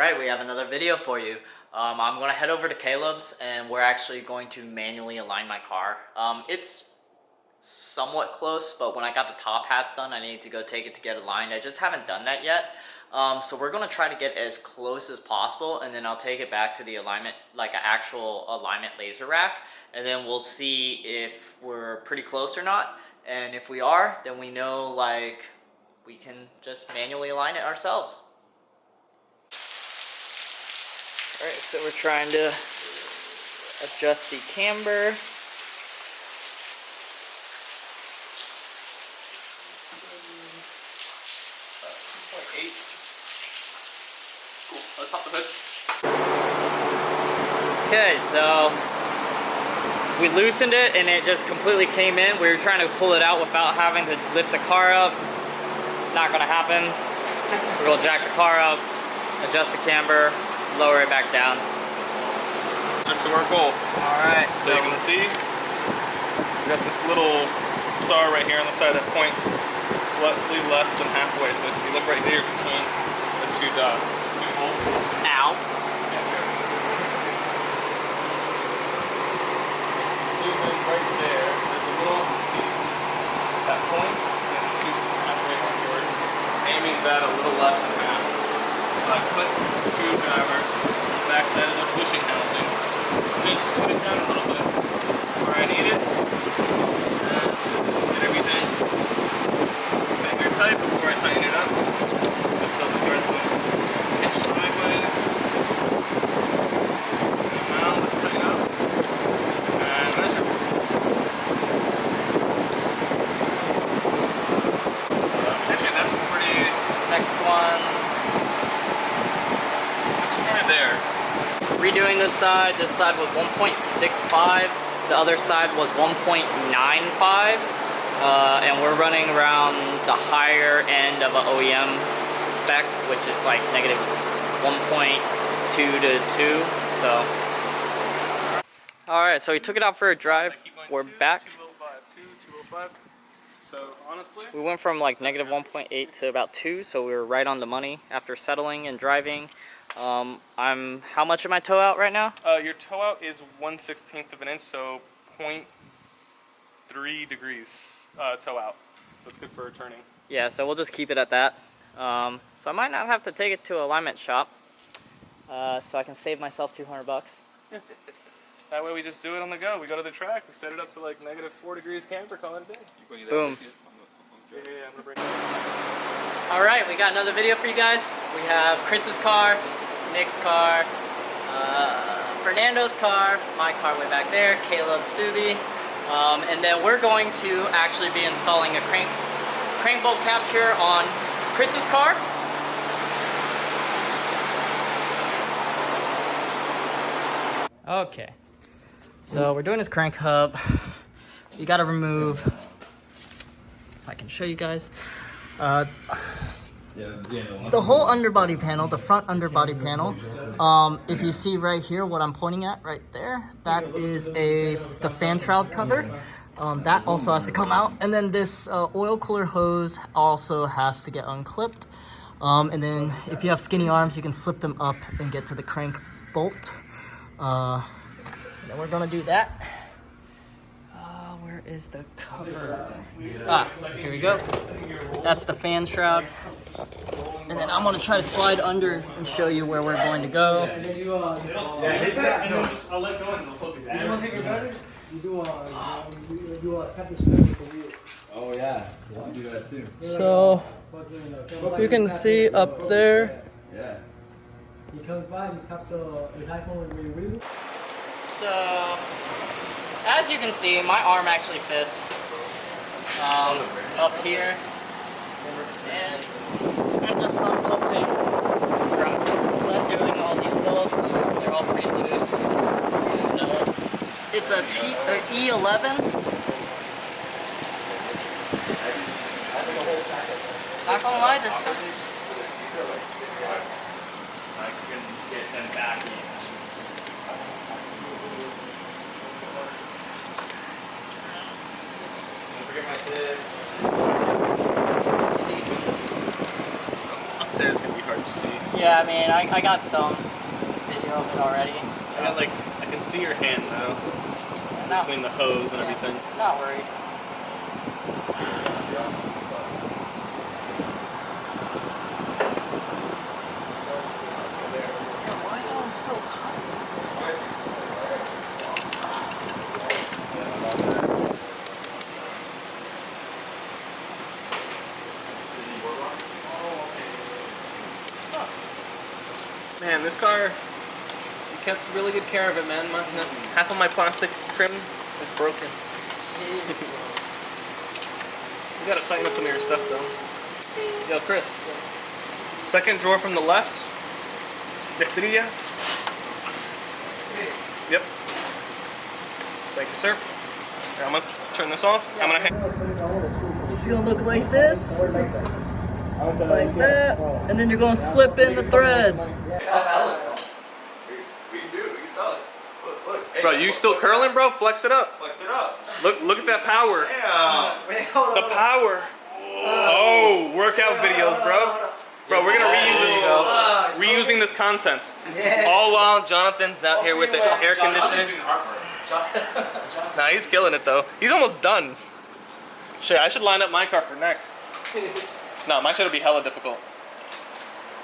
Alright, we have another video for you. I'm going to head over to Caleb's and we're actually going to manually align my car. It's somewhat close, but when I got the top hats done, I needed to go take it to get aligned. I just haven't done that yet. So we're going to try to get as close as possible, and then I'll take it back to the alignment, like an actual alignment laser rack, and then we'll see if we're pretty close or not. And if we are, then we know like we can just manually align it ourselves. Alright, so we're trying to adjust the camber. Cool. Let's pop the hood. Okay, so we loosened it and it just completely came in. We were trying to pull it out without having to lift the car up. Not gonna happen. We're gonna jack the car up, adjust the camber, lower it back down. To our goal. Alright, so you can see we got this little star right here on the side that points slightly less than halfway. So if you look right here between the two holes. Ow. Zoom in right there. There's a little piece that points and it shoots halfway onward, aiming that a little less than half. So I put the screwdriver on the back side of the bushing housing. Just put it down a little bit where I need it. And get everything finger tight before I tighten it up. Just so the threads don't pitch sideways. And now let's tighten up and measure. Actually, that's pretty. Next one. Let's try there. Redoing this side was 1.65, the other side was 1.95, and we're running around the higher end of an OEM spec, which is like negative 1.2 to 2, so. Alright, so we took it out for a drive, we're back. 205. So honestly, we went from like negative 1.8 to about 2, so we were right on the money after settling and driving. How much am I toe out right now? Your toe out is 1/16 of an inch, so 0.3 degrees toe out. So it's good for turning. Yeah, so we'll just keep it at that. So I might not have to take it to an alignment shop, so I can save myself $200. That way we just do it on the go. We go to the track, we set it up to like negative 4 degrees camber, call it a day. Boom. Yeah, I'm gonna bring it. Alright, we got another video for you guys. We have Chris's car, Nick's car, Fernando's car, my car way back there, Caleb's Subi, and then we're going to actually be installing a crank bolt capture on Chris's car. Okay, so we're doing his crank hub. You gotta remove, if I can show you guys, the whole underbody panel, the front underbody panel. If you see right here what I'm pointing at right there, that is the fan shroud cover. That also has to come out, and then this oil cooler hose also has to get unclipped. And then if you have skinny arms, you can slip them up and get to the crank bolt. And then we're gonna do that. Where is the cover? Here we go. That's the fan shroud. And then I'm gonna try to slide under and show you where we're going to go. I'll let go and they'll flip it down. Oh yeah, I'll do that too. So you can see up there. Yeah. So as you can see, my arm actually fits up here. And I'm just unbolting. I'm undoing all these bolts. They're all pretty loose. And, it's a E11. Not gonna lie, this sucks. I can get them back in. Don't forget my tips. See. Up there it's gonna be hard to see. Yeah, Yeah, I mean, I got some video of it already. So. I got like, I can see your hand now. Not, Between the hose and everything. Not worried. Why is that one still tight? Man, this car, you kept really good care of it, man. Half of my plastic trim is broken. You gotta tighten up some of your stuff, though. Yo, Chris. Second drawer from the left. Victoria. Yep. Thank you, sir. Now I'm gonna turn this off. I'm gonna hang. It's gonna look like this. Like that, and then you're gonna slip in the threads. I'll sell it. We do. We sell it. Look. Hey, Bro, you still curling, bro? Flex it up. Flex it up. Look at that power. Damn. Wait, hold The power. Oh, workout videos, bro. Bro, we're gonna reuse this. Reusing this content. Yeah. All while Jonathan's out here with the air conditioning. Nah, he's killing it though. He's almost done. Shit, I should line up my car for next. No, mine should be hella difficult.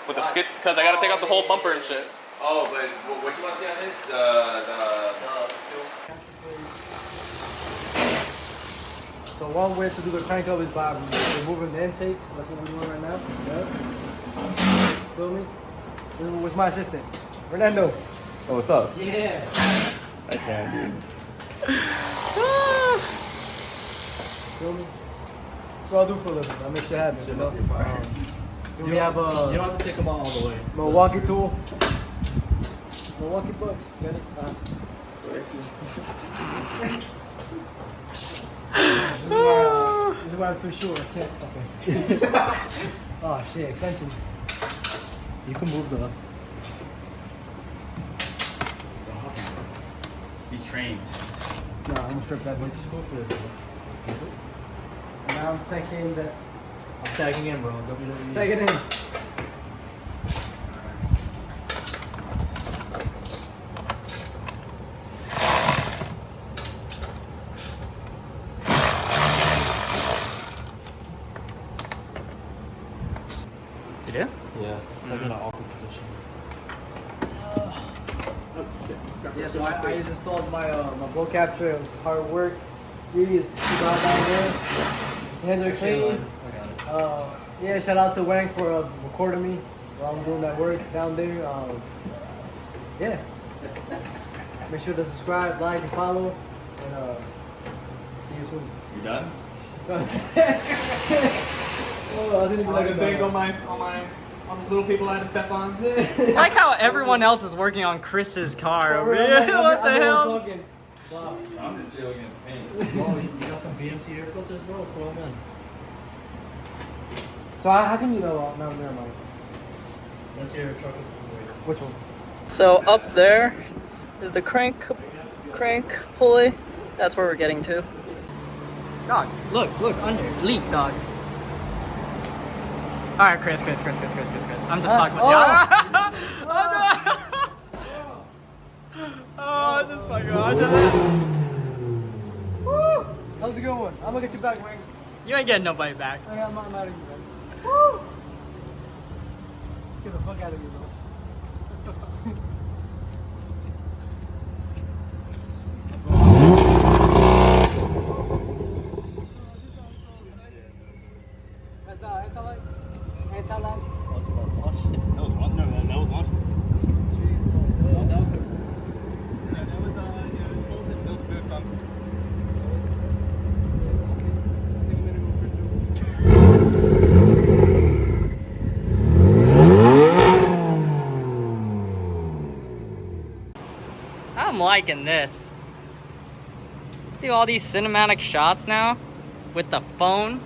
With the skid, because I gotta take out the whole bumper and shit. Oh, but what you want to see on this? The So one way to do the crank up is by removing the intakes. That's what we're doing right now. Yep. Feel me? This was my assistant, Fernando. Oh, what's up? Yeah. I can, dude. Feel me? That's what I'll do for a living. I'll make shit happen. You know? We have You don't have to take them all the way. Milwaukee tool. Milwaukee bucks. Get it? This is why I'm too short. I can't. Okay. Oh shit! Extension. You can move the. He's trained. No, I'm gonna strip that. What's the scope for this? And now I'm taking the. I'm tagging in, bro. WWE. Take it in. Yeah? Yeah, it's like in an awkward position. Yeah, so I just installed my my blow capture. It was hard work. Jeez, too bad down there. Hands are clean. I got it. Yeah, shout out to Wang for recording me while I'm doing that work down there. Yeah. Make sure to subscribe, like, and follow. And see you soon. You done? Oh, I didn't even like a thing on my. On the little people I had to step on. I like how everyone else is working on Chris's car. For real, man, What the I'm hell? talking. Wow. I'm just here looking at the paint. Oh, you got some BMC air filters, bro? Throw them in. So how can you know? No, never mind. That's your truck. Which one? So up there is the crank pulley. That's where we're getting to. Dog, look under. Leak, dog. All right, Chris. I'm just talking about Oh, I'm just fucking Woo! How's it going? I'm gonna get you back, Wang. You ain't getting nobody back. I'm out of you, man. Woo! Let's get the fuck out of here, bro. That's the anti-lag? Anti-lag? What's about launch? That was one. No, that was one. I'm liking this. Do all these cinematic shots now with the phone.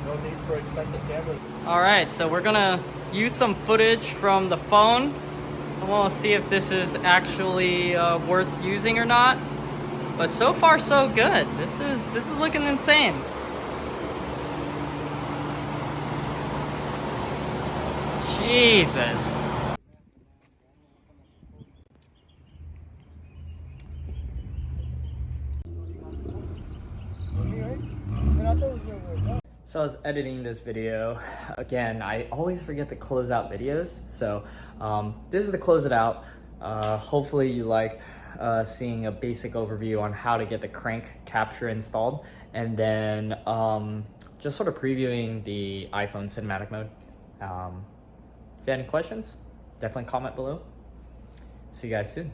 No need for expensive cameras. Alright, so we're gonna use some footage from the phone. I want to see if this is actually worth using or not. But so far so good. This is looking insane. Jesus. So I was editing this video. Again, I always forget to close out videos. So this is to close it out. Hopefully you liked seeing a basic overview on how to get the crank capture installed. And then just sort of previewing the iPhone cinematic mode. If you have any questions, definitely comment below. See you guys soon.